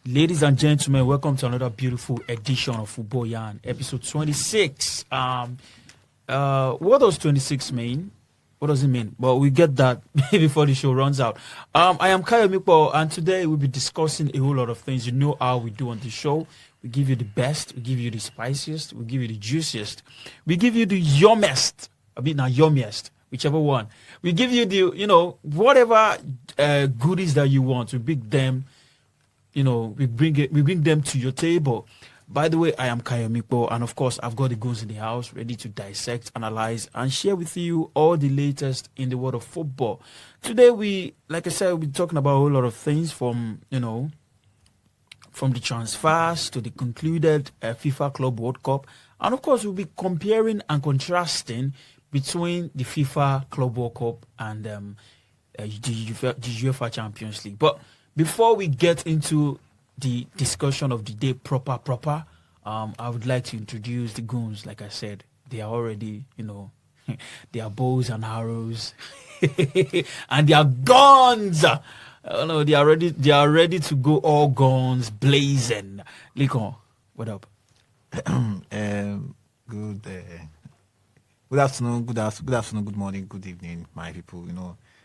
Ladies and gentlemen, welcome to another beautiful edition of Football Yarn, episode 26. What does 26 mean? What does it mean? Well, we get that before the show runs out. I am Kayo Mikpo, and today we'll be discussing a whole lot of things. You know how we do on the show. We give you the best, we give you the spiciest, we give you the juiciest, we give you the yummiest, yummiest, whichever one. We give you the, whatever goodies that you want. We bring them. We bring them to your table. By the way, I am Kayo Mikpo, and of course, I've got the goons in the house ready to dissect, analyze, and share with you all the latest in the world of football. Today, like I said, we'll be talking about a whole lot of things from the transfers to the concluded FIFA Club World Cup, and of course, we'll be comparing and contrasting between the FIFA Club World Cup and the UEFA Champions League. But before we get into the discussion of the day proper, I would like to introduce the goons. Like I said, they are already, they are bows and arrows, and they are guns. They are ready. They are ready to go all guns blazing. Likon, what up? Good afternoon, good morning, good evening, my people.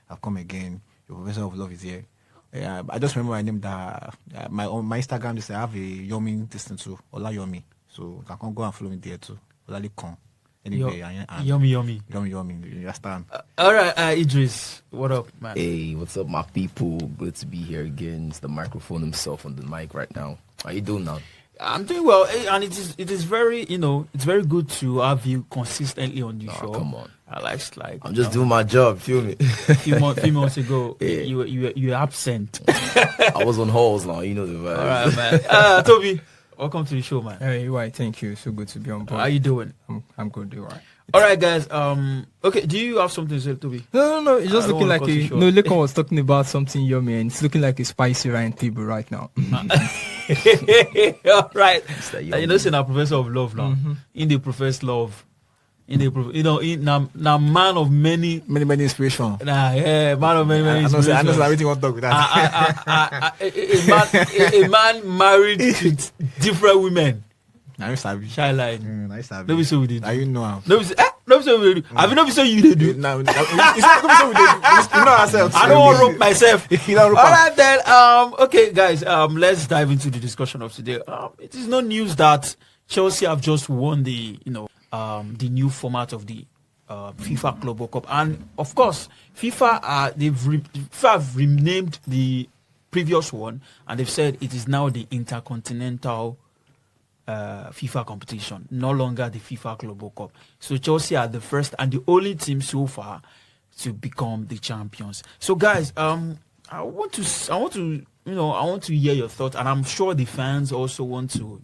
I've come again. Your professor of love is here. I just remember my name that on my Instagram just I have a Yomi distance too, Ola Yomi. So you can go and follow me there too. Ola Likon. Anyway, Yomi. You understand? All right, Idris, what up, man? Hey, what's up, my people? Good to be here again. It's the microphone himself on the mic right now. How you doing now? I'm doing well, and it is very it's very good to have you consistently on the show. Come on, I'm just doing my job. Feel me? a few months ago, yeah. you were absent. I was on halls now. You know the vibe. All right, man. Toby, welcome to the show, man. Hey, right, thank you. So good to be on board. How you doing? I'm good. You alright? All right, guys. Okay. Do you have something to say, Toby? No. It's just looking like Lookman was talking about something yummy, and it's looking like a spicy round table right now. All right. Saying our professor of love now. Mm-hmm. In the professor love. Man of many inspiration. Man of many inspiration. I know everything want to talk with that. A man married to different women. Nice to Shyline. Nice to Let me say we did. You know how. Let me say we did. Have you not say you did? No, it's not we did. You know ourselves. I don't want to rope myself. All right then. Okay, guys. Let's dive into the discussion of today. It is no news that Chelsea have just won the new format of the FIFA Club World Cup, and of course, FIFA have renamed the previous one, and they've said it is now the Intercontinental FIFA competition, no longer the FIFA Club World Cup. So Chelsea are the first and the only team so far to become the champions. So guys, I want to hear your thoughts, and I'm sure the fans also want to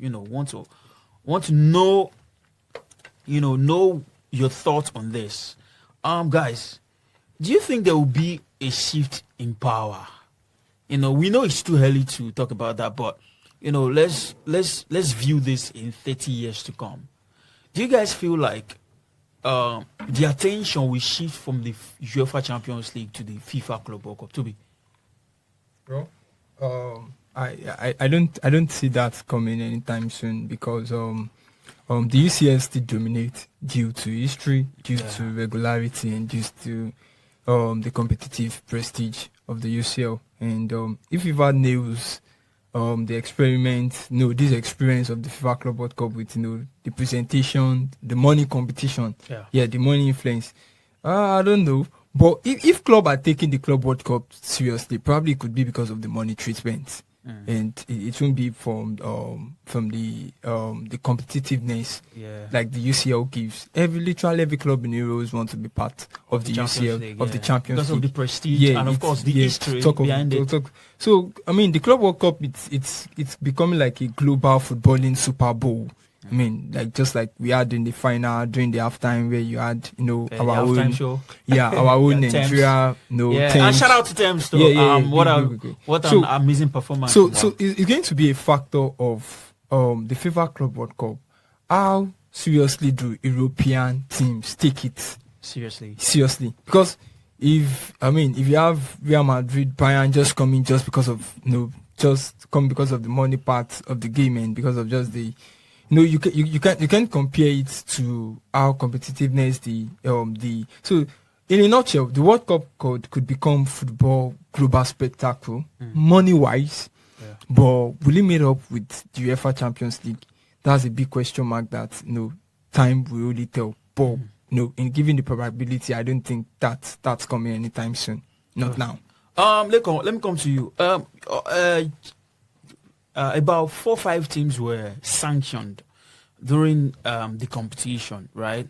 know your thoughts on this. Guys, do you think there will be a shift in power? We know it's too early to talk about that, but let's view this in 30 years to come. Do you guys feel like the attention will shift from the UEFA Champions League to the FIFA Club World Cup? Toby? Well, I don't see that coming anytime soon, because the UCL still dominate due to history, due to regularity, and due to the competitive prestige of the UCL. And if you've had nails this experience of the FIFA Club World Cup with the presentation, the money competition, the money influence, I don't know. But if club are taking the Club World Cup seriously, probably it could be because of the money treatment. And it won't be from the competitiveness like the UCL gives. Literally every club in Euros want to be part of the UCL League, of the Champions because League. Of the prestige and of course the history behind it. So I mean, the Club World Cup it's becoming like a global footballing Super Bowl. I mean, just like we had in the final during the halftime, where you had our own show. Our own Nigeria and shout out to Thames though. What an amazing performance. So it's going to be a factor of the FIFA Club World Cup. How seriously do European teams take it Seriously. Because if you have Real Madrid, Bayern just coming just because of just come because of the money part of the game and because of just the you can't compare it to our competitiveness so in a nutshell the World Cup could become football global spectacle money wise, but will it meet up with the UEFA Champions League? That's a big question mark that time will really tell. But in giving the probability, I don't think that's coming anytime soon. Not now. Let me come to you. About 4 or 5 teams were sanctioned during the competition, right?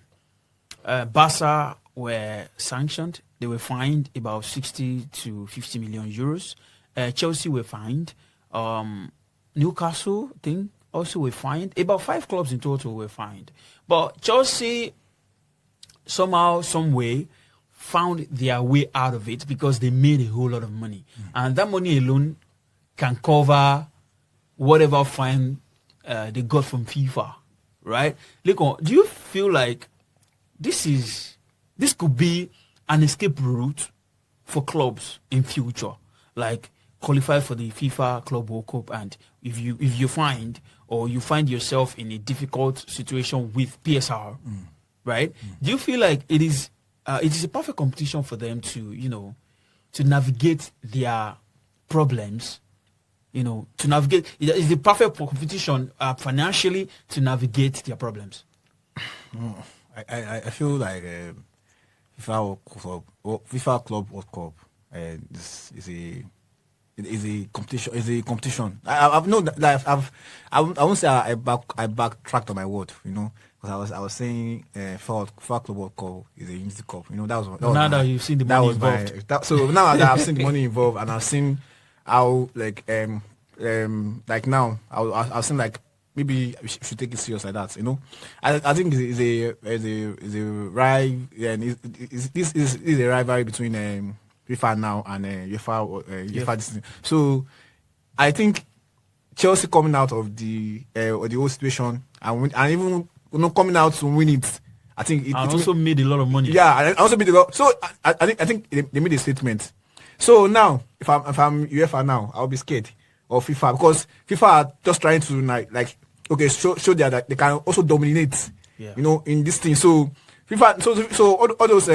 Barça were sanctioned. They were fined about 60 to 50 million euros. Chelsea were fined. Newcastle, I think, also were fined. About 5 clubs in total were fined. But Chelsea somehow, some way, found their way out of it because they made a whole lot of money. And that money alone can cover whatever fine they got from FIFA, right? Look, do you feel like this could be an escape route for clubs in future? Like qualify for the FIFA Club World Cup, and if you find yourself in a difficult situation with PSR, right? Do you feel like it is a perfect competition for them to navigate their problems? To navigate, is the perfect competition financially to navigate their problems? I feel like FIFA Club World Cup is a competition. Is a competition. I've known that I won't say I backtracked on my word. Because I was saying FIFA Club World Cup is a unity cup. Now that you've seen the money involved. So now that I've seen the money involved and I've seen how now I've seen like maybe we should take it serious like that. I think it's a rivalry. This is a rivalry between FIFA now and UEFA this thing. So I think Chelsea coming out of the whole situation and even coming out to win it, I think it also made a lot of money. Yeah, and also made a lot. So I think they made a statement. So now if I'm UEFA now, I'll be scared of FIFA because FIFA are just trying to show that they can also dominate. Yeah. In this thing. So FIFA so all those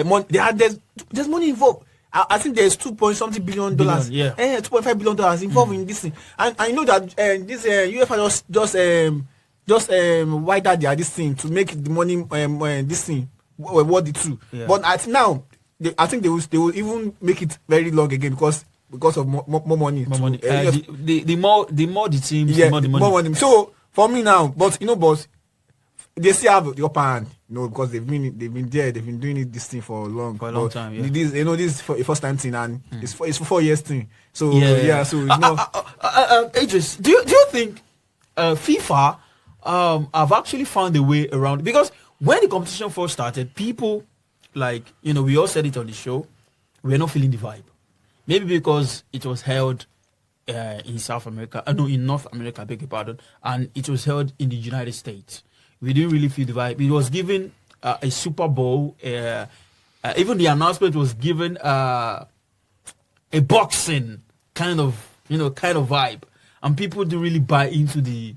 money, there's money involved. I think there's $2.something billion. Yeah. $2.5 billion involved in this thing. And I know that this UEFA just wider their this thing to make the money this thing worthy too. Yeah. But now I think they will even make it very long again because of more money. More money. The more the teams, the more the money. More money. So for me now, but they still have the upper hand, because they've been doing this thing for a long time. Yeah. This is for a first time thing, and it's for 4 years thing. So so Idris, do you think FIFA have actually found a way around? Because when the competition first started, people we all said it on the show, we're not feeling the vibe. Maybe because it was held in South America, in North America, I beg your pardon, and it was held in the United States. We didn't really feel the vibe. It was given a Super Bowl. Even the announcement was given a boxing kind of vibe, and people didn't really buy into the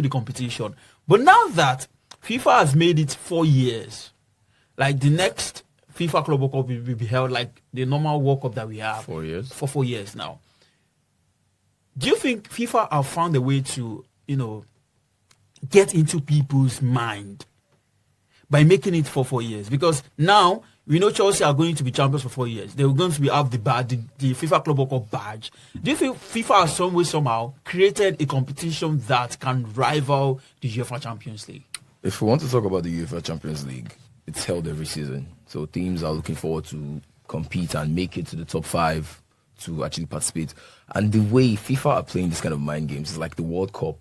competition. But now that FIFA has made it 4 years, like the next FIFA Club World Cup will be held like the normal World Cup that we have 4 years for 4 years now. Do you think FIFA have found a way to get into people's mind by making it for 4 years? Because now we know Chelsea are going to be champions for 4 years. They're going to have the FIFA Club World Cup badge. Do you think FIFA has somehow created a competition that can rival the UEFA Champions League? If we want to talk about the UEFA Champions League, it's held every season. So teams are looking forward to compete and make it to the top 5 to actually participate. And the way FIFA are playing this kind of mind games is like the World Cup.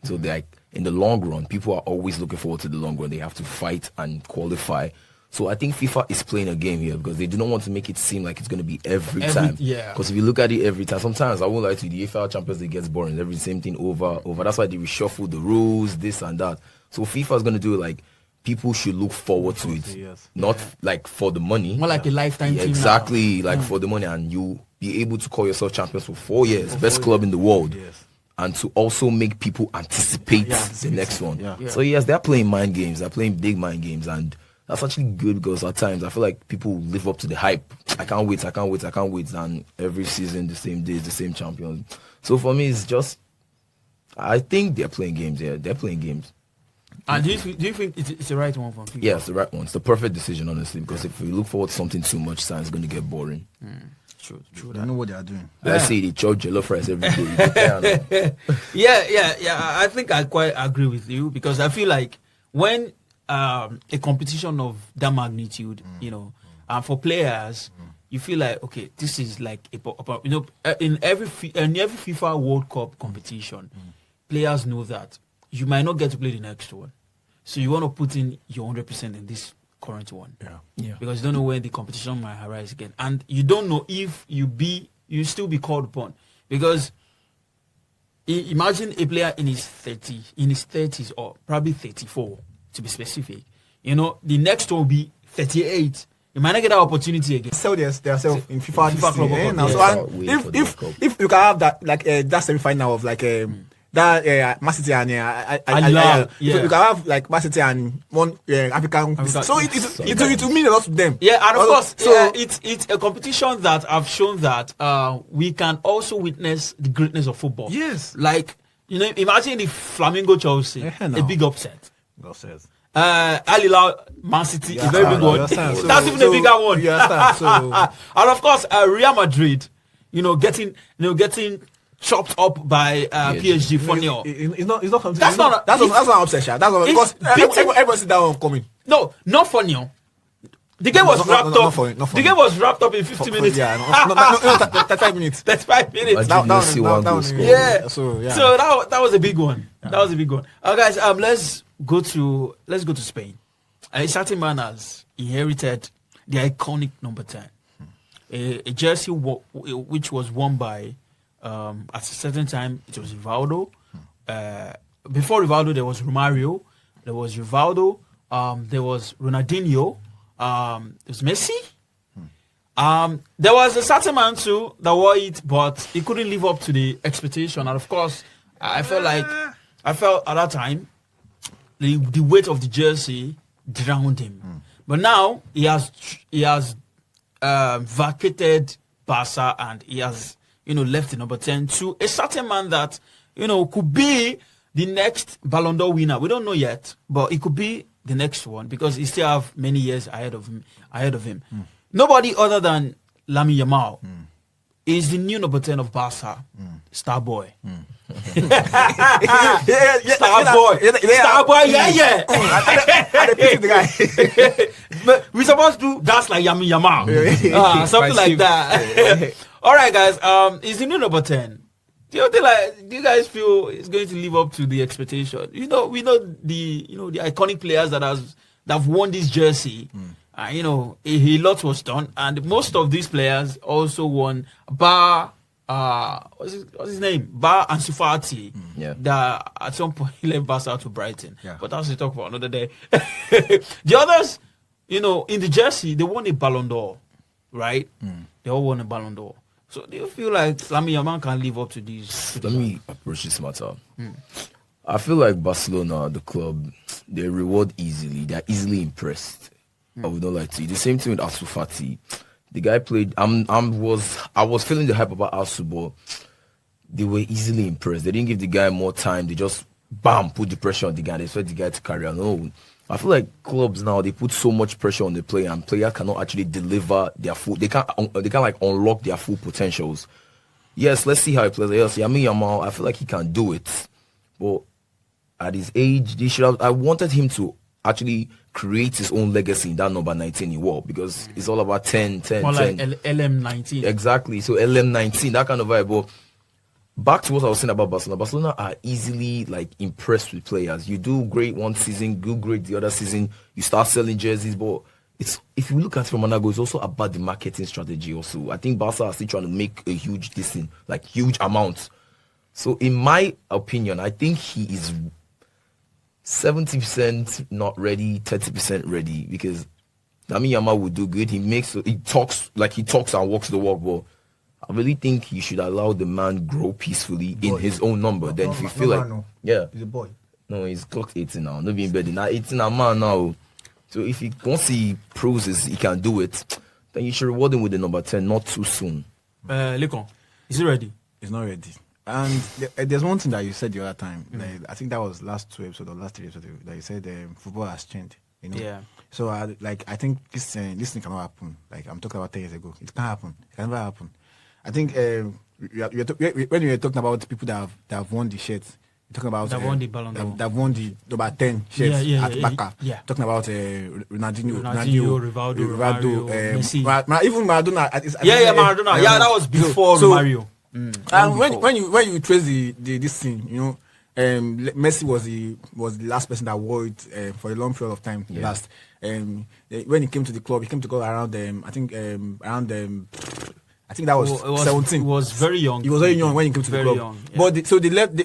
So they're in the long run, people are always looking forward to the long run. They have to fight and qualify. So I think FIFA is playing a game here because they do not want to make it seem like it's going to be every time. Yeah. Because if you look at it every time, sometimes I won't lie to you, the UEFA Champions League gets boring. Every same thing over. That's why they reshuffle the rules, this and that. So FIFA is going to do it like people should look forward to it, yes. not like for the money. More like a lifetime Yeah, team. exactly, like for the money, and you be able to call yourself champions for 4 years, best club in the world, Yes. and to also make people anticipate Yeah, the next one. Yeah. Yeah. So yes, they're playing mind games, they're playing big mind games, and that's actually good because at times I feel like people live up to the hype. I can't wait, and every season the same days, the same champions. So for me, it's just, I think they're playing games. Yeah, they're playing games. And do you think it's the right one for people? Yeah, it's the right one. It's the perfect decision, honestly, because if we look forward to something too much, it's going to get boring. True. They know what they are doing. Let's say they chop jollof rice every day. Yeah. I think I quite agree with you because I feel like when a competition of that magnitude, for players, you feel like, okay, this is like in every FIFA World Cup competition, players know that you might not get to play the next one, so you want to put in your 100% in this current one. Yeah. Because you don't know when the competition might arise again, and you don't know if you still be called upon. Because imagine a player in his 30s or probably 34 to be specific. The next one will be 38. You might not get that opportunity again. Sell themselves in FIFA Club World Cup. Cup, So, yeah. and if you can have that that semi-final of like that Man City and Al-Hilal, you can have like Man City and one African. So it will mean a lot to them. Yeah, and of course, so it's a competition that I've shown that we can also witness the greatness of football. Yes. Like, imagine if Flamengo Chelsea, Yeah, no. a big upset. God says. Al-Hilal Man City, a very big You one. understand? That's even a bigger one. You understand? So And of course, Real Madrid, getting chopped up by PSG for nil. it's not something. That's not an obsession. That's not because everyone see that one coming. No, not for nil. The game was wrapped up. Not for The game was wrapped up in 50 minutes. Yeah, no, 35 minutes. That's 5 minutes. Madrid see one goal score. Yeah. So that was a big one. That was a big one. Guys, let's go to Spain. A certain man has inherited the iconic number 10, a jersey which was worn by at a certain time it was Rivaldo. Before Rivaldo there was Romario, there was Rivaldo, there was Ronaldinho, there was Messi. There was a certain man too that wore it, but he couldn't live up to the expectation. And of course, I felt at that time the weight of the jersey drowned him. But now he has vacated Barça and he has left the number 10 to a certain man that could be the next Ballon d'Or winner. We don't know yet, but it could be the next one because he still have many years ahead of him. Nobody other than Lamine Yamal is the new number 10 of Barca. Star boy. Star boy, yeah. But we're supposed to dance like Lamine Yamal. Something like that. All right, guys. Is the new number 10? Do you guys feel it's going to live up to the expectation? We know the iconic players that have won this jersey. A lot was done, and most of these players also won bar. What's his name? Bar Ansu Fati. That at some point he left Barca to Brighton. Yeah. But that's a talk for another day. The others, in the jersey, they won a Ballon d'Or, right? They all won a Ballon d'Or. So do you feel like Lamine Yamal can live up to these? Let me approach this matter. I feel like Barcelona, the club, they reward easily. They're easily impressed. I would not like to. The same thing with Ansu Fati. The guy played. I was feeling the hype about Ansu, but they were easily impressed. They didn't give the guy more time. They just put the pressure on the guy. They expect the guy to carry on. No, I feel like clubs now, they put so much pressure on the player, and player cannot actually deliver their full. They can't like unlock their full potentials. Yes, let's see how he plays. Yes, Lamine Yamal, I feel like he can do it, but at his age, I wanted him to actually create his own legacy in that number 19 he wore, because it's all about 10. More like LM19. Exactly. So LM19, that kind of vibe. But back to what I was saying about Barcelona. Barcelona are easily like impressed with players. You do great one season, do great the other season, you start selling jerseys, but if you look at it from another angle, it's also about the marketing strategy also. I think Barca are still trying to make a huge huge amounts. So in my opinion, I think he is 70% not ready, 30% ready, because Lamine Yamal would do good. He talks and walks the walk, but I really think you should allow the man grow peacefully in his own number. Then if you feel like, yeah, he's a boy. no, he's clocked 18 now. Not being better now. 18 a man now. So if he once he proves he can do it, then you should reward him with the number 10, not too soon. Lekon, is he ready? He's not ready. And there's one thing that you said the other time. Like, I think that was last 2 episodes or last 3 episodes that you said football has changed. You know? Yeah. So I think this thing cannot happen. Like I'm talking about 10 years ago, it can't happen. It can never happen. I think when you were talking about people that have won the shirts, you're talking about that won the Ballon d'Or. that won the number 10 shirts at Barca. Yeah. Talking about Ronaldinho, Rivaldo, Messi. Even Maradona. Maradona. Yeah, that was before Mario. And when you trace this thing, you know, Messi was the last person that wore it for a long period of time. Yeah. Last, when he came to the club, around I think that was 17. He was very young. He was very young when he came to the club. Young, yeah. But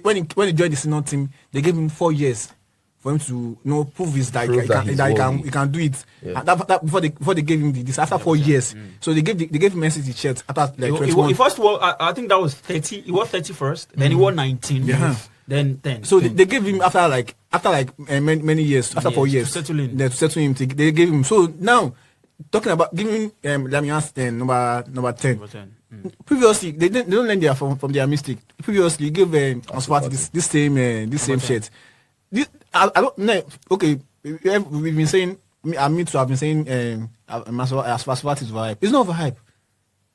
when he joined the senior team, they gave him 4 years for him to prove he can do it. Yeah. And that before they gave him this after 4 years. So they gave him Messi the shirt after like 21. First of all, I think that was 30. He was 30 first. Then he won 19. Yeah. Then 10. So they gave him after many years, after 4 years to settle in. To settle him. They gave him. So now talking about giving Lamine number 10. Previously, they don't learn from their mistake. Previously, you gave Ansu Fati this same shirt. I don't know. Okay, we've been saying. Me too. I've been saying Ansu Fati is overhyped. It's not overhyped.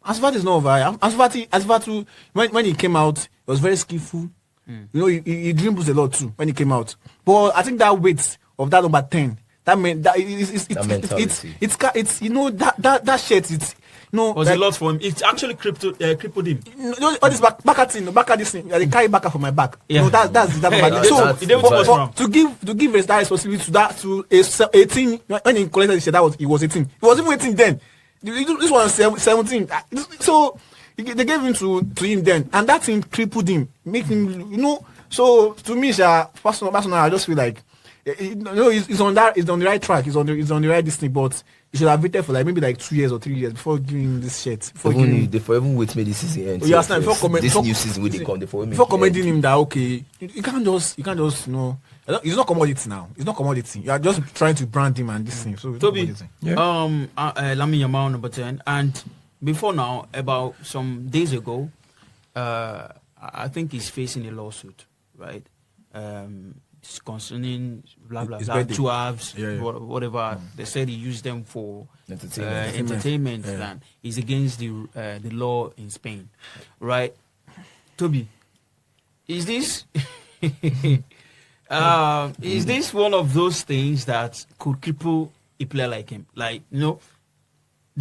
Ansu Fati is not overhyped. Ansu Fati when he came out, he was very skillful. You know, he dribbles a lot too when he came out. But I think that weight of that number 10. That meant that it's you know that shirt was a lot for him. It actually crippled him. All this back at this thing. They carry back from my back. Yeah. No, that's so to give that responsibility to a 18 when he collected the shirt, he was 18. He was even 18 then. This was 17. So they gave him to him then, and that thing crippled him, make him So to me, personally, I just feel like. He's on the right track. He's on the right distance, but he should have waited for maybe 2 years or 3 years before giving him this shirt. Before even wait till the season ends. You understand? New season will they come before commending him that you can't just he's not commodity now. He's not commodity. You are just trying to brand him and this thing. So Toby, Lamine Yamal number 10, and before now, about some days ago, I think he's facing a lawsuit, right? Concerning blah blah blah 2 halves, whatever. They said he used them for entertainment. And he's against the law in Spain, right? Toby, is this is this one of those things that could cripple a player like him? Like, the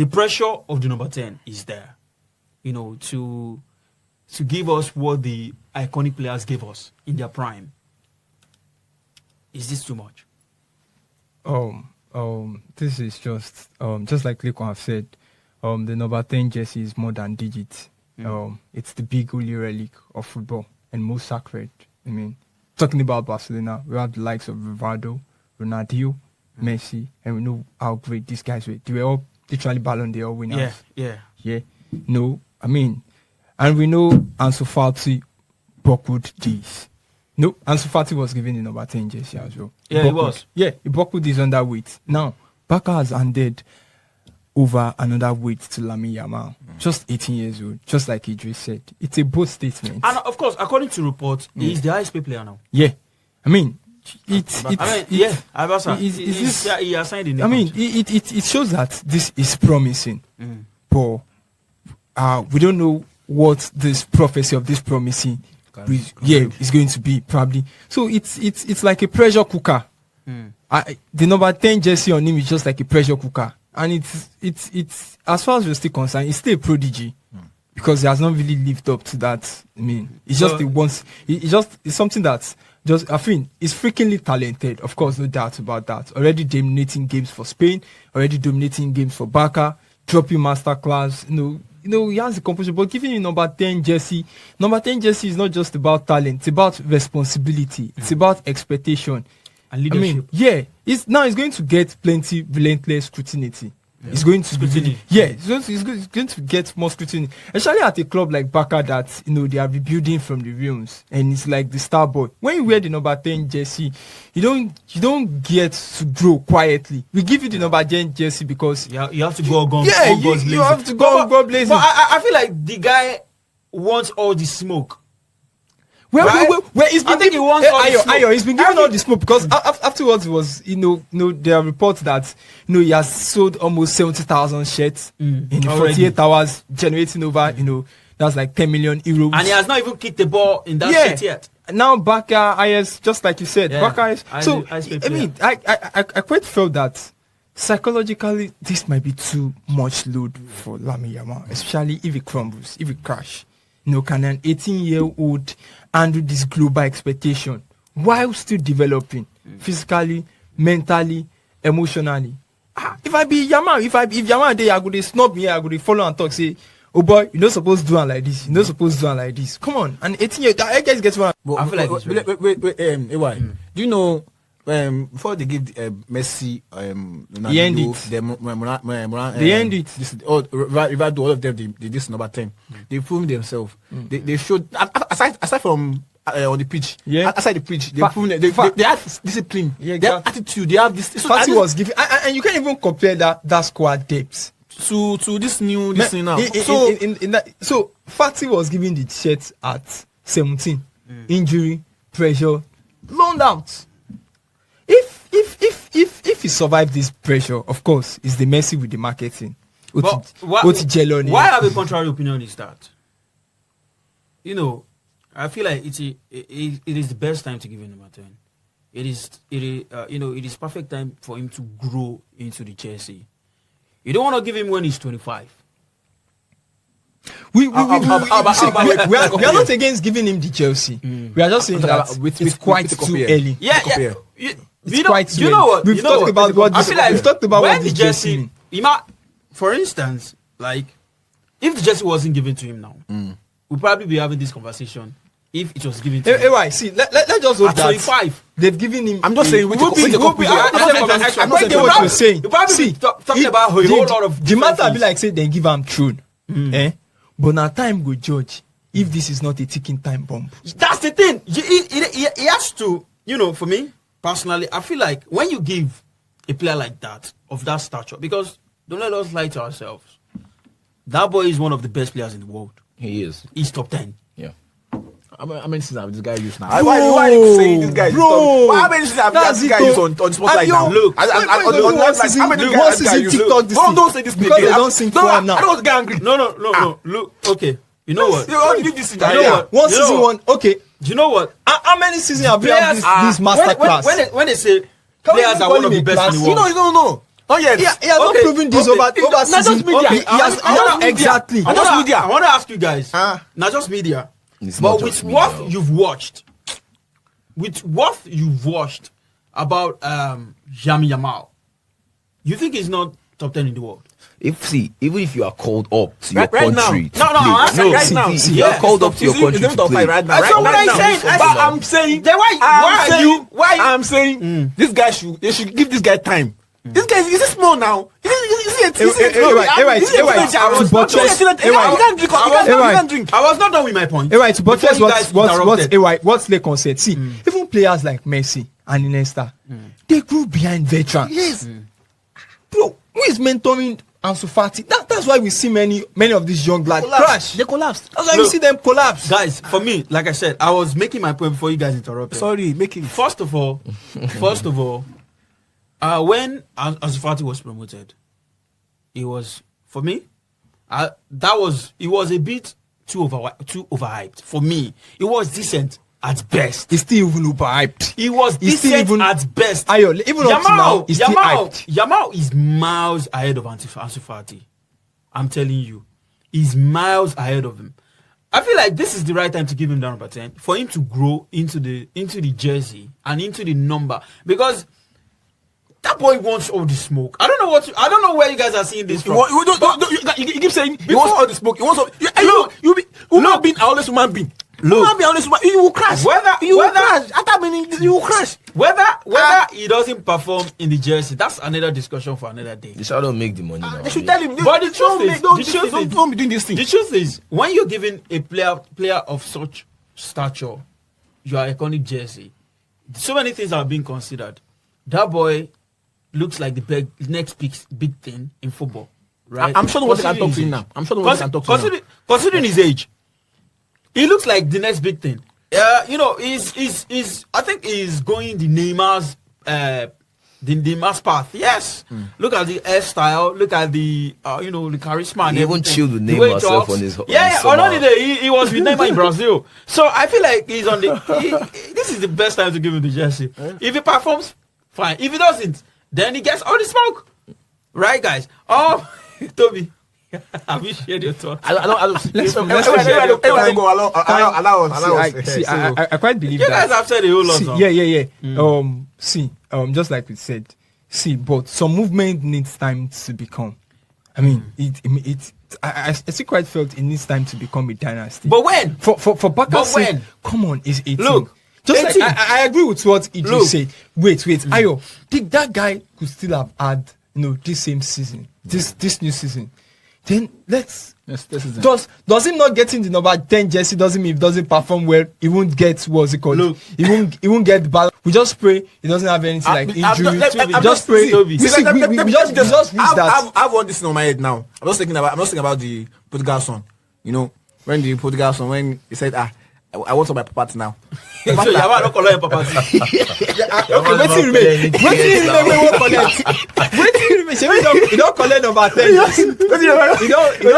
pressure of the number 10 is there, to give us what the iconic players gave us in their prime. Is this too much? This is just like Lekon have said, the number 10 jersey is more than digits. It's the big holy relic of football and most sacred. I mean, talking about Barcelona, we have the likes of Rivaldo, Ronaldinho, Messi, and we know how great these guys were. They were all literally Ballon d'Or winners. Yeah. No, I mean, and we know Ansu Fati buckled these. No, Ansu Fati was given the number 10 jersey as well. Yeah, he was. Yeah, he buckled his underweight. Now, Barca has handed over another weight to Lamine Yamal, just 18 years old, just like Idris said. It's a bold statement. And of course, according to reports, he's the highest paid player now. Yeah, I mean, he has signed in. It shows that this is promising, but we don't know what this prophecy of this promising is going to be probably. So it's like a pressure cooker. The number 10 jersey on him is just like a pressure cooker, and it's as far as we're still concerned, it's still a prodigy because he has not really lived up to that. I mean, it's just it's something that's just, I think, he's freakingly talented. Of course, no doubt about that. Already dominating games for Spain, already dominating games for Barca, dropping masterclass. He has the composure, but giving him number 10 jersey is not just about talent. It's about responsibility. It's about expectation. And I mean, leadership. it's going to get plenty relentless scrutiny. It's going to Scrutiny. it's going to get more scrutiny, especially at a club like Barca that they are rebuilding from the ruins, and it's like the star boy. When you wear the number 10 jersey, you don't get to grow quietly. We give you the number 10 jersey because you have to go on. You have to go on God blazing. But I feel like the guy wants all the smoke. Well, he's been giving all the smoke. He's been giving all the smoke because afterwards it was there are reports that he has sold almost 70,000 shirts in 48 hours, generating over that's like 10 million euros, and he has not even kicked the ball in that shit yet. Now Barca IS, just like you said, Barca IS. So I mean, I quite felt that psychologically this might be too much load for Lamine Yamal, especially if it crumbles, if it crash. Can an 18-year-old handle this global expectation while still developing physically, mentally, emotionally? If I be Yamal, if Yamal there, I go to snub me, I go to follow and talk, say, oh boy, you're not supposed to do it like this. You're not supposed to do it like this. Come on, an 18-year-old, I guess gets one. I feel like wait, AY. Do you know before they give Messi, He end it. They end it. Rivaldo, all of them, they this number 10. They proved themselves. They showed aside from on the pitch. Aside the pitch, they proved they have discipline. They have attitude. They have this. Fati was giving, and you can't even compare that squad depth to this new thing now. So Fati was giving the shirt at 17. Injury, pressure, loaned out. If he survived this pressure, of course, it's the Messi with the marketing. Why have a contrary opinion is that? I feel like it is the best time to give him number 10. It is perfect time for him to grow into the jersey. You don't want to give him when he's 25. We are not against giving him the Chelsea. We are just saying that it's quite too early. You know what? We've talked about what I feel like we've talked about when what the jersey. For instance, like if the jersey wasn't given to him now, we'll probably be having this conversation. If it was given to him, see, let's just hope at that 25, they've given him. I'm just saying. I get what you're saying. You probably be talking about a whole lot of. The matter be like say they give him throne, but now time go judge if this is not a ticking time bomb. That's the thing. He has to. For me personally, I feel like when you give a player like that of that stature, because don't let us lie to ourselves, that boy is one of the best players in the world. He is. He's top 10. Yeah. How many seasons have this guy used now? Why are you saying this guy is top? How many seasons have this guy used on Spotlight now? Look, how many guys TikTok this thing? Don't say this because they don't sing for him now. I don't get angry. No. Look, okay. You know what? You this you know what? One season one. Okay. Do you know what? How many seasons have we had this masterclass? When they say players are one of the best in the world. No. Not yet. He has not proven this over season. Exactly. I want to ask you guys. Not just media. But with what you've watched about Yamal, you think he's not top 10 in the world? Even if you are called up to your right country now. to play, right now. If you are called up to your country to play, right now. That's what I'm saying. Then I'm saying this guy they should give this guy time. This guy is small now. I was not done with my point. To buttress what Lekon said. See, even players like Messi and Iniesta, they grew behind veterans. Yes. Bro, who is mentoring Ansu Fati? That's why we see many of these young lads crash. They collapsed. That's why we see them collapse. Guys, for me, like I said, I was making my point before you guys interrupted. Sorry, making. First of all, when Ansu Fati was promoted, it was for me. It was a bit too overhyped for me. It was decent at best. He's still even overhyped. It was decent at best. Even up to now, he's still hyped. Yamal is miles ahead of Ansu Fati. I'm telling you, he's miles ahead of him. I feel like this is the right time to give him the number 10 for him to grow into the jersey and into the number, because that boy wants all the smoke. I don't know where you guys are seeing this from. You keep saying he wants all the smoke. He wants all. You've been a honest human being. Look, be honest, you will crash. You will crash. After minute, you will crash. Whether he doesn't perform in the jersey, that's another discussion for another day. The shadow make the money now. They should tell him. But the truth is, don't be doing this thing. The truth is, when you're giving a player of such stature your iconic jersey, so many things are being considered. That boy looks like the next big thing in football, right? I'm sure the one can talk to him now. I'm sure the one can talk to him. Considering his age, he looks like the next big thing. You know, he's I think he's going the Neymar's Neymar's path. Yes. Look at the hairstyle. Look at the the charisma. And He even everything. chilled with The way he Neymar self talks. on his Yeah. summer. Not only he was with Neymar in Brazil. So I feel like he's on the. This is the best time to give him the jersey. If he performs, fine. If he doesn't, then he gets all the smoke. Right, guys? Toby. Have you shared your thoughts? I don't. Let's Everyone time- go allow us. I quite believe You that. guys have said a whole lot. Just like we said, but some movement needs time to become. I mean, I still quite felt it needs time to become a dynasty. But when? For Barca, But when? come on, it's 18. Look, just 18. like I agree with what Idris Look. said. Wait, Ayo, think that guy could still have had this same season, this new season. Then let's. Does him not getting the number 10 jersey doesn't mean he doesn't perform well, he won't get what's it called? Look. He won't get the ball. We just pray he doesn't have anything like injury. Just pray. We just reach that. I want this in my head now. I'm just thinking about the Portugal son. You know, when the Portugal son, when he said, I want some of my property now. So Yamal don't collect your property. Okay, wetin remain? Wey wan collect? Wetin remain? Shebi he don collect number 10. He don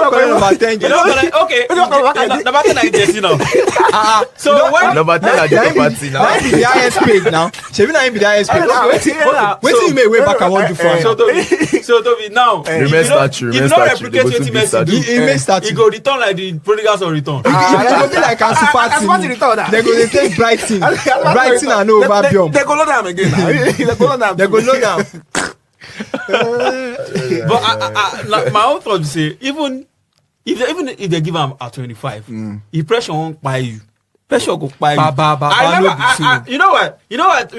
collect number 10. You don't collect. Okay. Number 10 like jersey now. So when Number 10 at the property now. na him be the highest paid now. Shebi na him be the highest paid. Okay, wetin remain wey Barca wan do for am? So Toby, now Remain statue, if you remain don't statue, replicate they go what to Messi statue. do, He remain statue. he go return like the prodigal son return. E go be like a super team. They go dey take Brighton and Overvaluing. They go load am again now. They go load am. But my own thought is say even if they give him at 25, if pressure won't buy you. Pressure go buy you. I remember, you know what?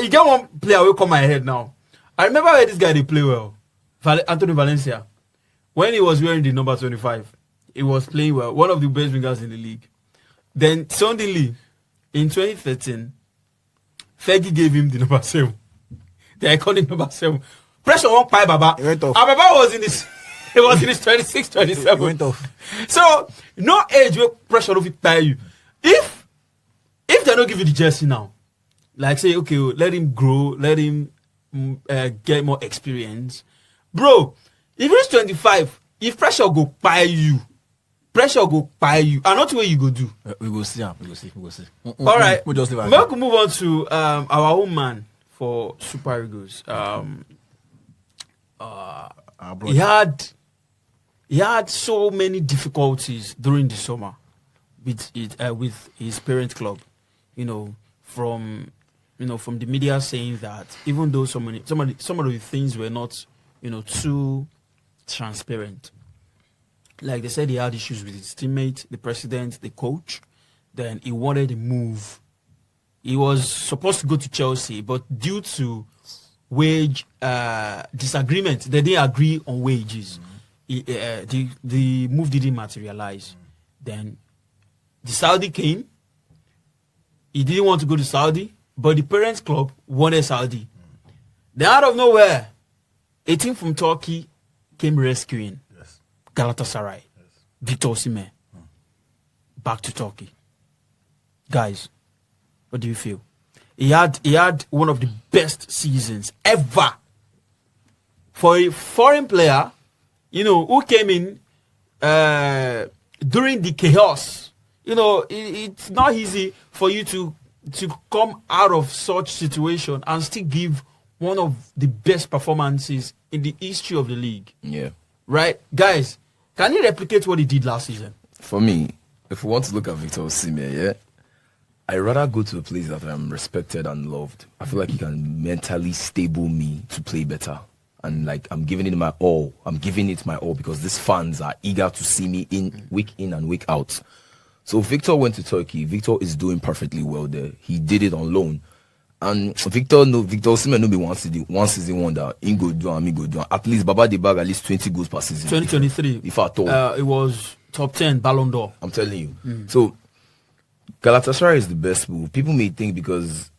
You get one player will come my head now. I remember where this guy they play well, Anthony Valencia, when he was wearing the number 25, he was playing well, one of the best wingers in the league. Then suddenly, in 2013, Fergie gave him the number 7. The iconic number 7. Pressure won't buy Baba. He went off. And Baba was in his. He was in his 26, 27. He went off. So no age where pressure will buy you. If they don't give you the jersey now, like say okay, let him grow, let him get more experience, bro. If he's 25, if pressure go buy you, and not where you go do. We will see. We will see. All right, We'll just leave it. We'll move on to our own man for Super Eagles. He had so many difficulties during the summer with his parent club. From the media saying that even though some of the things were not too transparent, like they said he had issues with his teammate, the president, the coach. Then he wanted to move. He was supposed to go to Chelsea, but due to wage disagreement, they didn't agree on wages. The move didn't materialize. Then the Saudi came. He didn't want to go to Saudi, but the parents' club wanted Saudi. Then out of nowhere, a team from Turkey came rescuing Galatasaray. Victor Osimhen. Back to Turkey. Guys, what do you feel? He had one of the best seasons ever for a foreign player, who came in during the chaos. It's not easy for you to come out of such situation and still give one of the best performances in the history of the league. Yeah. Right? Guys, can he replicate what he did last season? For me, if we want to look at Victor Osimhen, I'd rather go to a place that I'm respected and loved. I feel like he can mentally stable me to play better. And like I'm giving it my all. I'm giving it my all because these fans are eager to see me in and week out. So Victor went to Turkey. Victor is doing perfectly well there. He did it on loan. And Victor Osimhen no be one season wonder. He go do and me go do. At least Baba the bag at least 20 goals per season. 2023. If at all. It was top 10 Ballon d'Or. I'm telling you. So Galatasaray is the best move. People may think because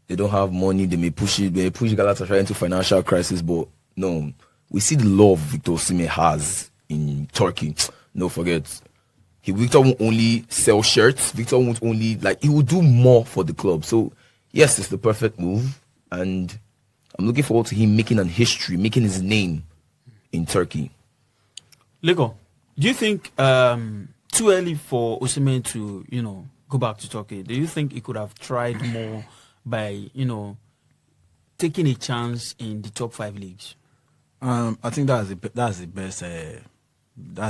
they don't have money, they may push Galatasaray into financial crisis, but no. We see the love Victor Osimhen has in Turkey. No, forget. Victor won't only sell shirts. Victor won't only, he will do more for the club. So, yes, it's the perfect move. And I'm looking forward to him making his name in Turkey. Lego, do you think too early for Osimhen to, go back to Turkey? Do you think he could have tried more by, taking a chance in the top 5 leagues? I think that's the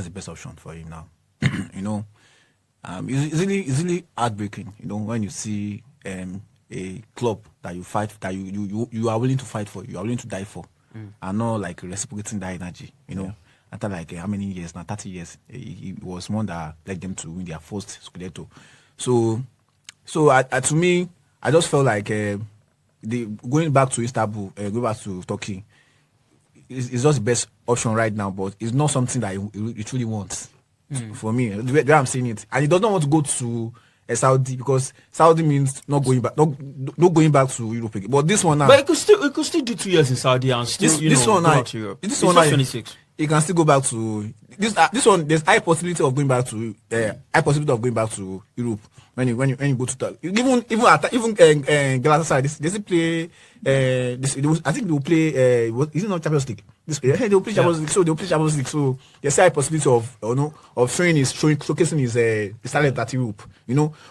best option for him now. It's really heartbreaking. When you see a club that you fight, that you are willing to fight for, you are willing to die for, and not reciprocating that energy. After how many years now? 30 years. It was one that led them to win their first Scudetto. So to me, I just felt like going back to Istanbul, going back to Turkey. It's just the best option right now, but it's not something that he truly wants. For me, the way I'm saying it, and he does not want to go to Saudi because Saudi means not going back to Europe again. But this one now, but he could still do 2 years in Saudi and still go back to Europe. This one 26. He can still go back to this one. There's high possibility of going back to Europe when you go to even Galatasaray. They still play. I think they will play. Is it not Champions League? They will play Champions League. So they will play Champions League. So there's high possibility of showcasing his talent at Europe.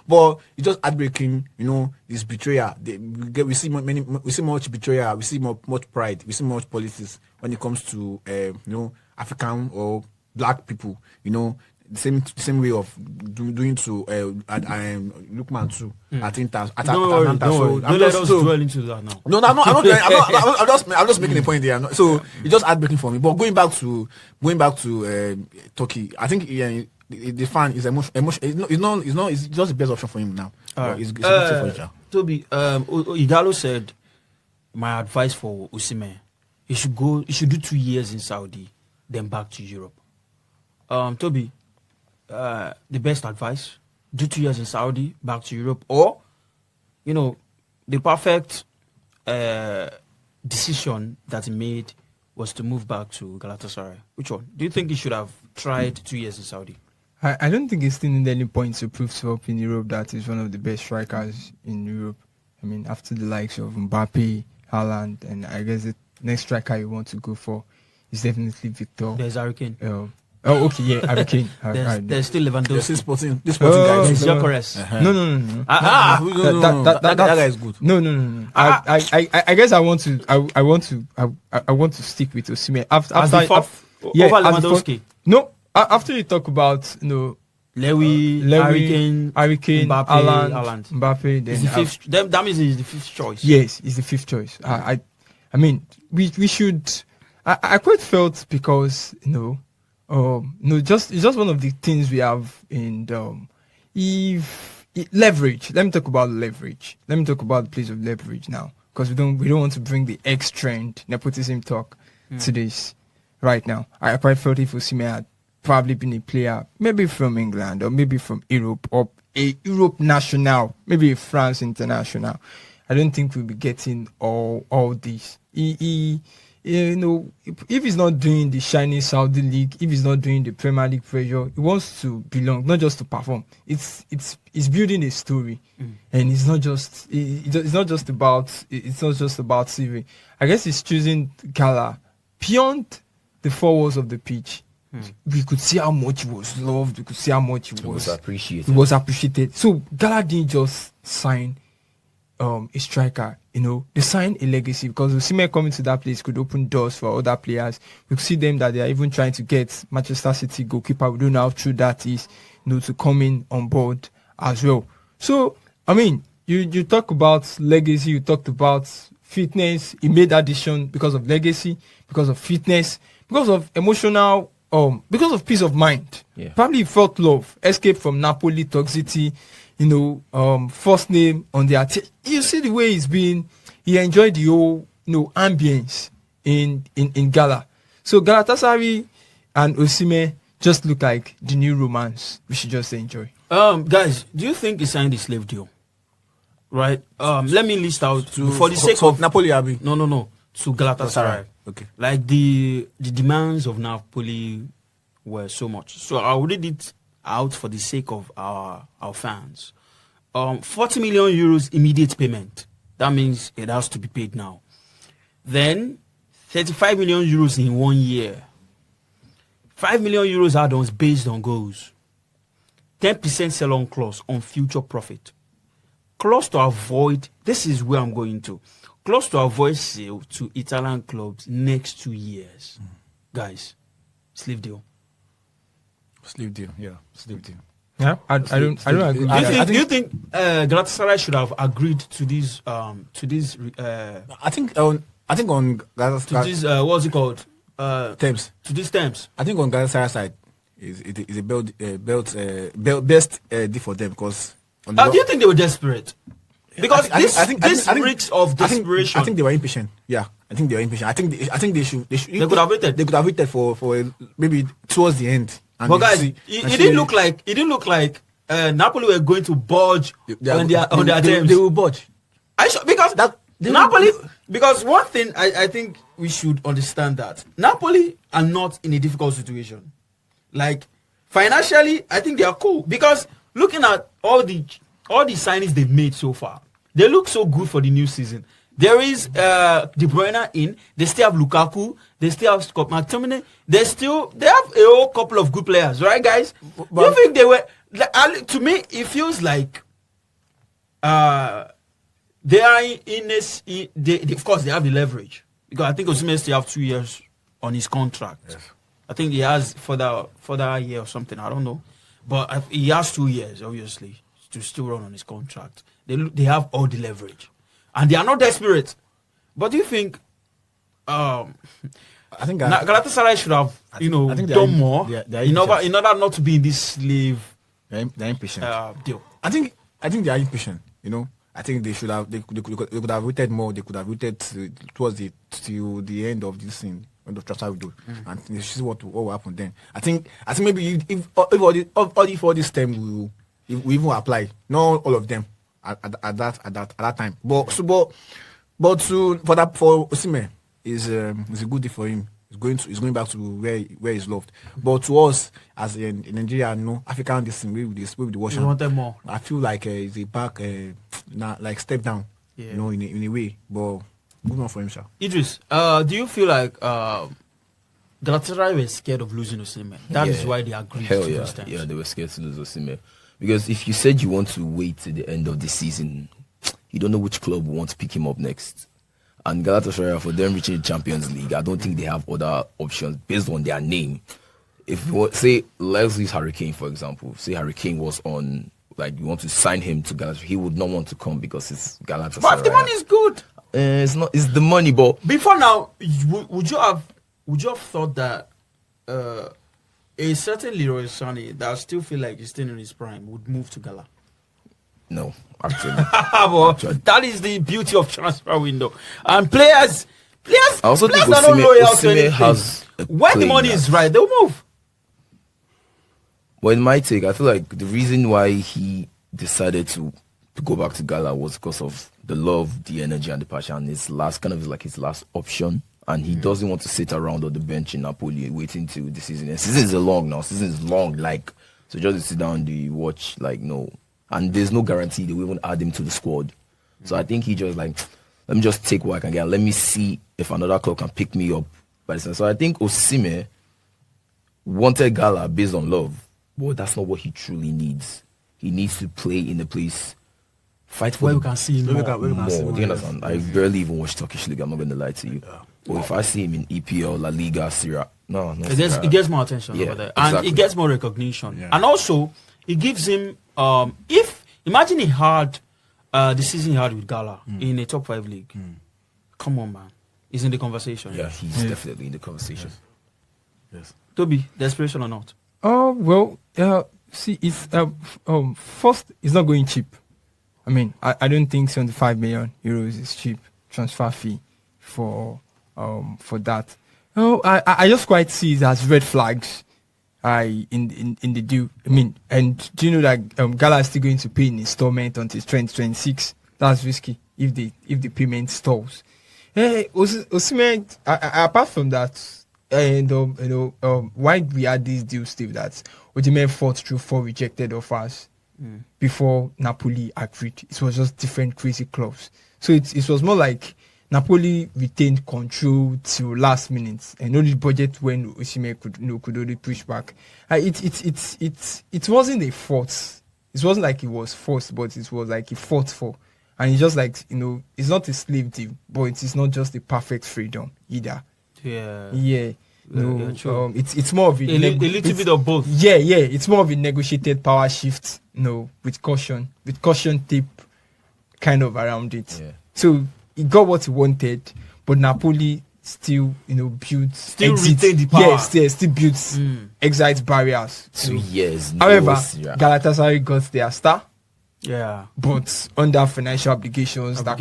But it's just heartbreaking. This betrayal. We see much betrayal. We see much pride. We see much politics when it comes to African or black people. The same way of doing to Lookman too. I think that's Atalanta. Don't let us dwell into that now. No, I'm not. I'm just making a point there. So it's just heartbreaking for me. But going back to Turkey, I think the fan is it's just the best option for him now. Right. It's a good option for him. Toby, Igalo said, my advice for Osimhen, he should do 2 years in Saudi, then back to Europe. Toby, the best advice, do 2 years in Saudi, back to Europe, or the perfect decision that he made was to move back to Galatasaray. Which one? Do you think he should have tried 2 years in Saudi? I don't think he's still in any point to prove to up in Europe that he's one of the best strikers in Europe. I mean, after the likes of Mbappe, Haaland, and I guess the next striker you want to go for is definitely Victor. There's Hurricane. Okay, yeah, Hurricane. There's still Lewandowski. This sporting guy. There's Gyökeres. No. That guy is good. No. I guess I want to stick with Osimhen after over Lewandowski. No, after you talk about Lewy, Hurricane, Mbappe, Haaland. Mbappe, then It's the fifth. That means he's the fifth choice. Yes, it's the fifth choice. I mean, we should. I quite felt because it's just one of the things we have in leverage. Let me talk about leverage. Let me talk about the place of leverage now, because we don't want to bring the X trend nepotism talk to this right now. I quite felt if Osimhen had probably been a player, maybe from England or maybe from Europe or a Europe national, maybe a France international, I don't think we'll be getting all this. If he's not doing the shiny Saudi league, if he's not doing the Premier League pressure, he wants to belong, not just to perform. It's building a story, and it's not just about CV. I guess he's choosing Gala beyond the 4 walls of the pitch. We could see how much he was loved. We could see how much he was appreciated. He was appreciated. So Gala didn't just sign a striker. They sign a legacy, because Osimhen coming to that place could open doors for other players. We could see them that they are even trying to get Manchester City goalkeeper. We don't know how true that is, to come in on board as well. So I mean, you talk about legacy. You talked about fitness. He made that decision because of legacy, because of fitness, because of emotional because of peace of mind. Yeah. Probably he felt love, escape from Napoli toxicity, first name on their you see the way he enjoyed the whole ambience in Gala. So Galatasaray and Osimhen just look like the new romance we should just enjoy. Guys, do you think he signed the slave deal? Right. Let me list out for the sake of Napoli, Abi. No. To Galatasaray. Okay. Like the demands of Napoli were so much. So I'll read it out for the sake of our fans. 40 million euros immediate payment. That means it has to be paid now. Then 35 million euros in 1 year. 5 million euros add-ons based on goals. 10% sell-on clause on future profit. Clause to avoid, this is where I'm going to. Clause to avoid sale to Italian clubs next 2 years. Guys, slave deal. Slave deal, yeah. Slave deal. Yeah, I don't agree. Do you think Galatasaray should have agreed to these I think on Galatasaray what's it called? terms. To these terms. I think on Galatasaray side is a best deal for them because. Do you think they were desperate? Because this reeks of desperation. I think they were impatient. Yeah, I think they were impatient. I think they should. They could have waited. They could have waited for maybe towards the end. And but guys, it didn't look like Napoli were going to budge on their terms. They will budge. Because Napoli. Because one thing I think we should understand that Napoli are not in a difficult situation. Like financially, I think they are cool because looking at all the signings they've made so far, they look so good for the new season. There is De Bruyne in. They still have Lukaku. They still have Scott McTominay. They have a whole couple of good players, right, guys? Do you think they were? To me, it feels like they are in this. Of course, they have the leverage because I think Osimhen still have 2 years on his contract. Yes. I think he has for that year or something. I don't know, but he has 2 years, obviously, to still run on his contract. They have all the leverage. And they are not desperate. But do you think I think Galatasaray should have, done more in order not to be in this slave they're impatient. deal? I think they are impatient. I think they should have. They could have waited more. They could have waited towards the end of this thing when the transfer will do, and this is what will happen then. I think maybe if all this time we even apply, not all of them at that time. But for Osimhen is a good deal for him. He's going back to where he's loved. But to us as in Nigeria, African this thing with the Washington. We wanted more. I feel like he's a back like step down. Yeah. In a way. But good one for him, sir. Idris, do you feel like Galatasaray were scared of losing Osimhen? That is why they agreed to those terms. Yeah, they were scared to lose Osimhen. Because if you said you want to wait till the end of the season, you don't know which club will want to pick him up next. And Galatasaray, for them reaching the Champions League, I don't think they have other options based on their name. If you say Leslie's Hurricane, for example, say Hurricane was on, like you want to sign him to Galatasaray, he would not want to come because it's Galatasaray. But if the money is good, it's the money. But before now, would you have thought that a certain Leroy Sané that I still feel like he's still in his prime would move to Gala? No, actually. That is the beauty of transfer window. And players I also think are not loyal to Osimhen anything. has When the money is right, they'll move. Well, in my take, I feel like the reason why he decided to go back to Gala was because of the love, the energy, and the passion. His last option. And he doesn't want to sit around on the bench in Napoli waiting till the season. And season is long now. Season is long. So just sit down, watch, no. And there's no guarantee they will even add him to the squad. So I think he just let me just take what I can get. Let me see if another club can pick me up. So I think Osimhen wanted Gala based on love. But that's not what he truly needs. He needs to play in the place, fight for where we can see him more. Do you understand? I barely even watch Turkish League. I'm not going to lie to you. But if I see him in EPL, La Liga, Syria, it gets more attention over there. And exactly. it gets more recognition. Yeah. And also, it gives him, imagine he had the season he had with Gala in a top 5 league. Come on, man. He's in the conversation. Yeah, he's definitely in the conversation. Yes. Toby, desperation or not? Oh well, see, it's first, it's not going cheap. I mean, I don't think 75 million euros is cheap transfer fee for that. Oh, I just quite see it as red flags. In the deal. I mean, and do you know that Gala is still going to pay in installment until 2026? That's risky if the payment stalls. Hey, Osimhen, apart from that. And why we had this deal, Steve, that Osimhen fought through 4 rejected offers before Napoli agreed. It was just different crazy clubs. So it was more like Napoli retained control till last minute and only budget when Osimhen could only push back. It wasn't a force. It wasn't like it was forced, but it was like he fought for. And it's just like, it's not a slave deal, but it is not just a perfect freedom either. Yeah. No, it's more of a little bit of both. Yeah, it's more of a negotiated power shift. With caution tape kind of around it. Yeah. So he got what he wanted, but Napoli still, built, retained the power. Still built exit barriers. 2 years. However, Galatasaray got their star. Yeah, but under financial obligations that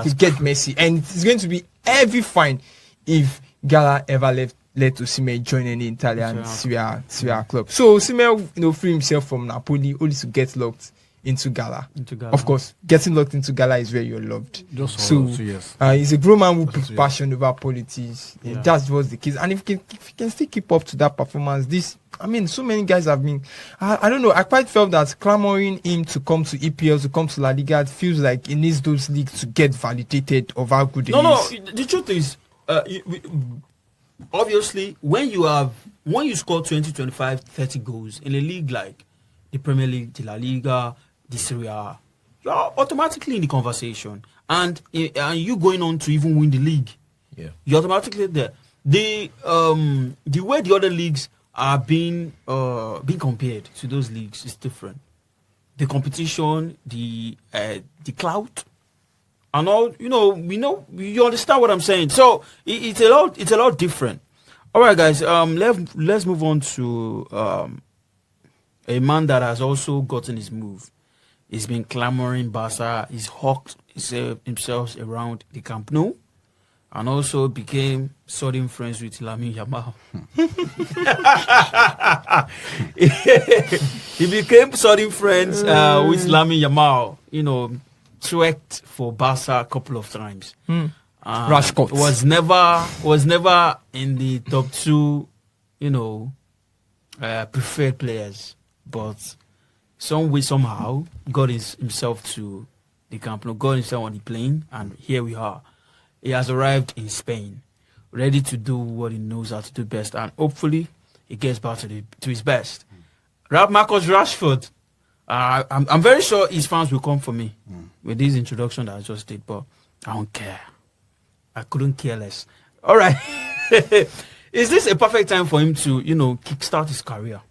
could get messy, and it's going to be heavy fine if Gala ever let Osimhen join any Italian Serie A club. So Osimhen, free himself from Napoli only to get locked into Gala. Of course, getting locked into Gala is where you're loved. Just yes. He's a grown man who puts passion over politics. Yeah. That was the case, and if he can still keep up to that performance, so many guys have been. I don't know. I quite felt that clamoring him to come to EPL, to come to La Liga, it feels like he needs those leagues to get validated of how good he is. No. The truth is, obviously, when you score 20, 25, 30 goals in a league like the Premier League, the La Liga, the Serie A, you're automatically in the conversation, and you going on to even win the league. Yeah, you're automatically there. The way the other leagues are being compared to those leagues is different. The competition, the clout, and all, you understand what I'm saying. So it's a lot different. All right, guys. Let's move on to a man that has also gotten his move. He's been clamoring Barça. He's hawked himself around the Camp Nou, and also became sudden friends with Lamine Yamal. He became sudden friends with Lamine Yamal. Tweaked for Barça a couple of times. Rashford was never in the top 2, preferred players, but some way somehow got himself to the Camp Nou, got himself on the plane, and here we are. He has arrived in Spain, ready to do what he knows how to do best, and hopefully he gets back to his best. Marcus Rashford, I'm very sure his fans will come for me with this introduction that I just did, but I don't care. I couldn't care less. All right. Is this a perfect time for him to, kickstart his career?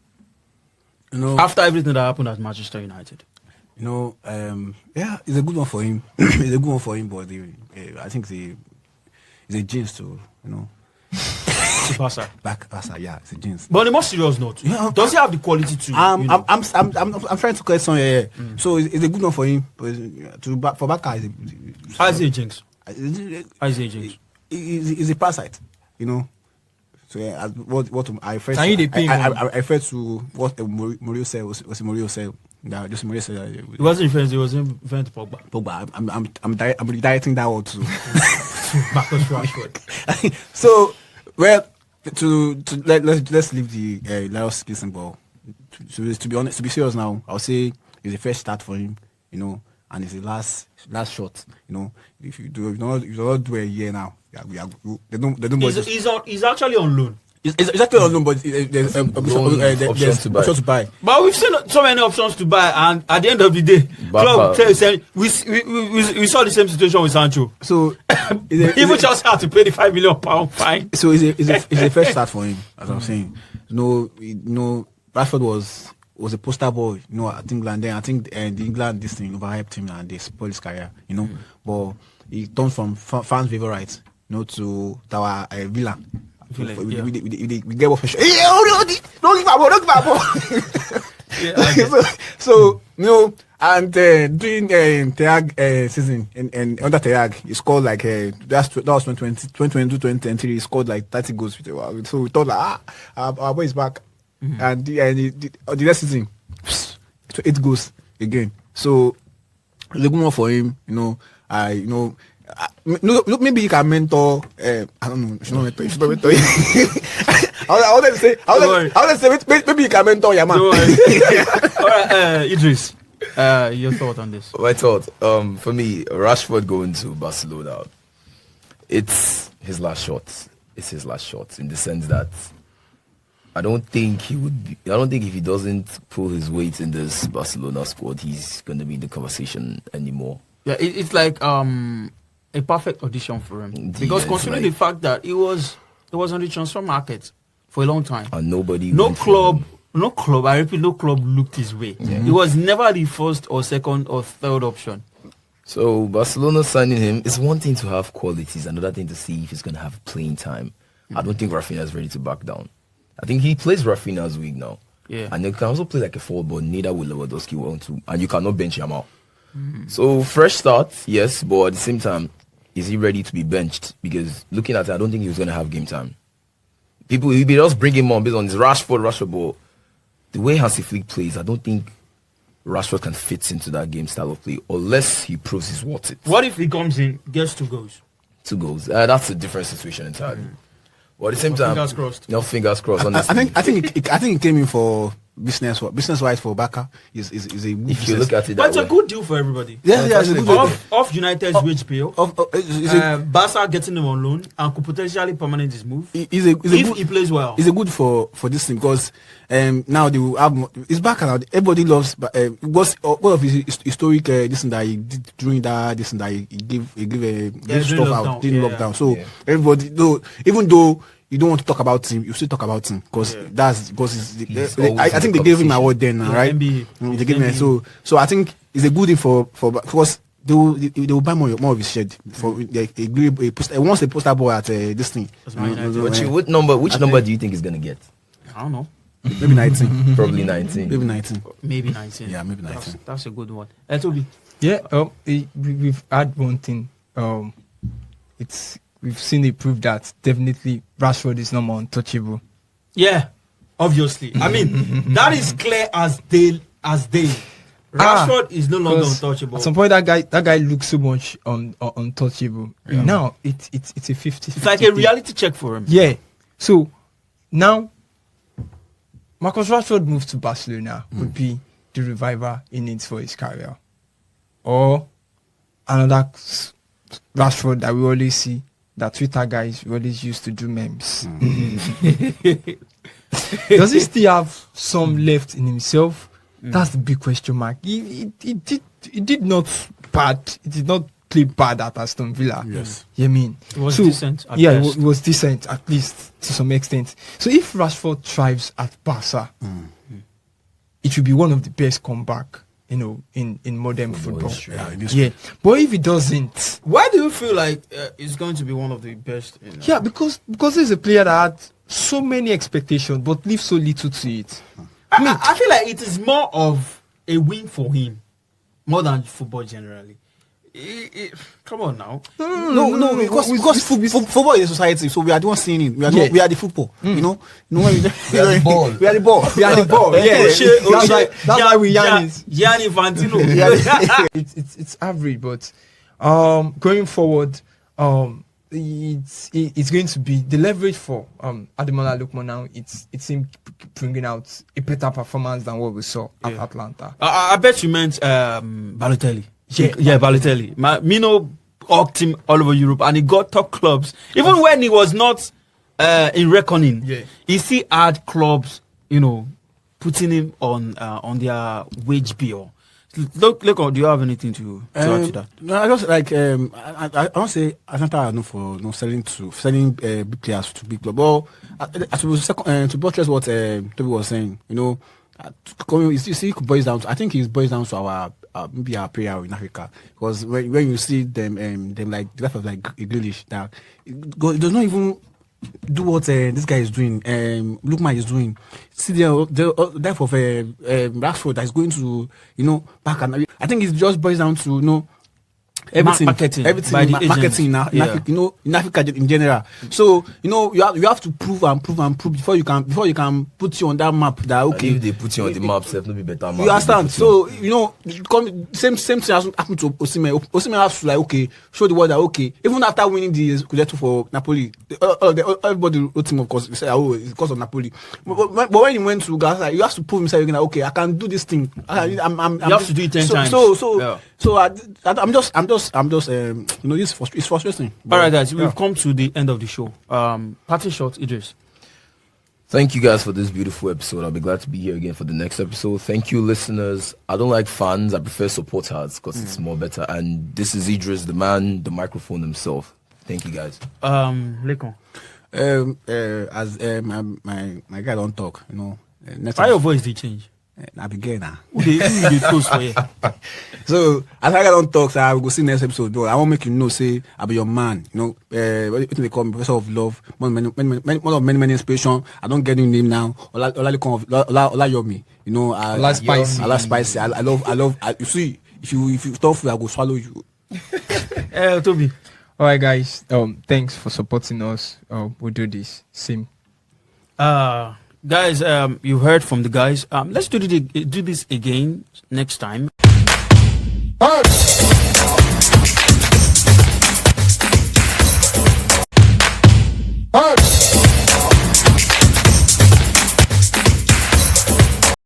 After everything that happened at Manchester United? Yeah, it's a good one for him. It's a good one for him, but I think it's a jinx to, Barça. Barça, yeah, it's a jinx. But on a more serious note, does he have the quality to? I'm trying to question. Yeah. So it's a good one for him. But for Barca, how is it a jinx? It's a parasite, So yeah, what I first I referred to what Mourinho said was Mourinho said. Yeah, just Mourinho said it wasn't referring. It was referring to Pogba. I'm redirecting that word to Marcus Rashford. So let's leave the Laos kissing ball. To be honest, to be serious now, I'll say it's a fresh start for him. And it's the last shot. If you do not do a year now, they don't. He's actually on loan. It's actually on loan, but there's options to buy. But we've seen so many options to buy, and at the end of the day, club we saw the same situation with Sancho. So even just had to pay the £5 million fine. So it's a fresh start for him, as I'm saying. Rashford was a poster boy, at England. Then I think the England this thing overhyped him and they spoiled his career, But he turned from fans' favorite, to our villain Feel it, We, yeah. we get what for sure. Hey, don't give my ball, don't give my ball. Yeah, I get it. so and during Tag season and under Tag, he scored like that was 2022-2023. He scored like 30 goals with a while. So we thought like our boy is back, and the next season, 8 goals again. So it's a good one for him. Look, maybe he can mentor. I don't know. You should not mentor. I wanted to say, maybe he can mentor Yamal. Don't worry. All right, Idris, your thought on this? My thought, for me, Rashford going to Barcelona, it's his last shot. It's his last shot in the sense that I don't think if he doesn't pull his weight in this Barcelona squad, he's going to be in the conversation anymore. Yeah, it's like a perfect audition for him. Indeed, Because it's considering like- the fact that it was on the transfer market for a long time. And nobody, No went for him. club, I repeat, no club looked his way. He was never the first or second or third option. So Barcelona signing him, it's one thing to have qualities, another thing to see if he's going to have playing time. I don't think Rafinha is ready to back down. I think he plays Rafinha's week now. Yeah. And he can also play like a forward, but neither will Lewandowski want to. And you cannot bench Yamal. So fresh start, yes, but at the same time, is he ready to be benched? Because looking at it, I don't think he was going to have game time. People, if they just bring him on based on his Rashford, but the way Hansi Flick plays, I don't think Rashford can fit into that game style of play unless he proves he's worth it. What if he comes in, gets 2 goals? 2 goals. That's a different situation entirely. But at the same time, fingers crossed. No fingers crossed. I Honestly, think it came in for business wise for Barca is a good if you business. look at it But that it's a way, good deal for everybody. Yeah, it's a good Off United's wage bill. it's a- Barca getting him on loan and could potentially permanent his move it's a if good, he plays well. it's a good for this thing because now they will have it's back now. Everybody loves what's all of his historic this thing that he did during this thing that he gave during stuff lockdown. out during Yeah. lockdown. So Yeah. everybody even though you don't want to talk about him, you still talk about him because that's because He's always I in think the they gave him an conversation. award then, Yeah, right? NBA. They gave him NBA. so I think it's a good thing for because they will buy more of his shed for once they post that ball at this thing. That's Man United. which number do you think he's going to get? I don't know. Maybe 19. Probably 19. Maybe 19. Maybe 19. Yeah, maybe 19. That's a good one. Toby. Yeah, we've had one thing. We've seen it prove that definitely Rashford is no more untouchable. Yeah, obviously. I mean, that is clear as day. Rashford is no longer 'Cause untouchable. At some point, that guy looks so much untouchable. Now it's a 50. It's like a reality check for him. Yeah. So now Marcus Rashford moves to Barcelona would be the revival he needs for his career, or another Rashford that we always see. That Twitter guys we always used to do memes. Does he still have some left in himself? That's the big question mark. He did not bad. He did not play bad at Aston Villa. Yes. You mean It was decent at yeah, best. it was decent at least to some extent. So if Rashford thrives at Barca, it will be one of the best comeback, in modern football. Yeah, Yeah, but if he doesn't, Why do you feel like it's going to be one of the best? yeah, because he's a player that had so many expectations but leave so little to it. I feel like it is more of a win for him more than football generally. Come on now. No, because football is a society, so we are the ones seeing it. We are the football. You know when we are the ball. We are the ball. We are the ball. Yeah, that's why we Giannis. Gianni Infantino. It's average, but going forward, it's going to be the leverage for Ademola Lookman now. It's him bringing out a better performance than what we saw at Atalanta. I bet you meant Balotelli. Yeah. Balotelli. Mino hawked him all over Europe, and he got top clubs. Even when he was not in reckoning, he still had clubs, putting him on their wage bill. Look, do you have anything to add to that? No, I just like I don't say Atlanta are known for selling big players to big club. Well, to buttress what Toby was saying, you see, it boils down to, I think it boils down to our maybe our prayer in Africa, because when you see them like the life of like Grealish, that it does not even do what this guy is doing, Lookman is doing. See the death of Rashford that is going to, back and I think it just boils down to, everything, by the marketing in Africa in general. So you have to prove before you can put you on that map. That okay, and if they put you on the map, it'll be better. You understand? So same thing has happened to Osimhen. Osimhen has to show the world that even after winning the Scudetto for Napoli, everybody wrote him, of course. They say it's because of Napoli. But when he went to Galatasaray, you have to prove himself again. I can do this thing. You have to do it 10 times. So I'm just it's frustrating. All right, guys, we've come to the end of the show. Party shot, Idris. Thank you guys for this beautiful episode. I'll be glad to be here again for the next episode. Thank you, listeners. I don't like fans. I prefer supporters because it's more better. And this is Idris, the man, the microphone himself. Thank you, guys. Lekon. As my guy don't talk, Why your voice did change? I begin now. Who they toast for you? So as I don't talk, so I will go see next episode. Though I won't make you know, say I'll be your man. What they call me, professor of love, one of many inspiration. I don't get your name now. Ola Yomi. Ola Spicy. Ola Spicy. I love. You see, if you talk, I go swallow you. Toby. All right, guys. Thanks for supporting us. We'll do this. Same. Guys, you heard from the guys. Let's do this again next time.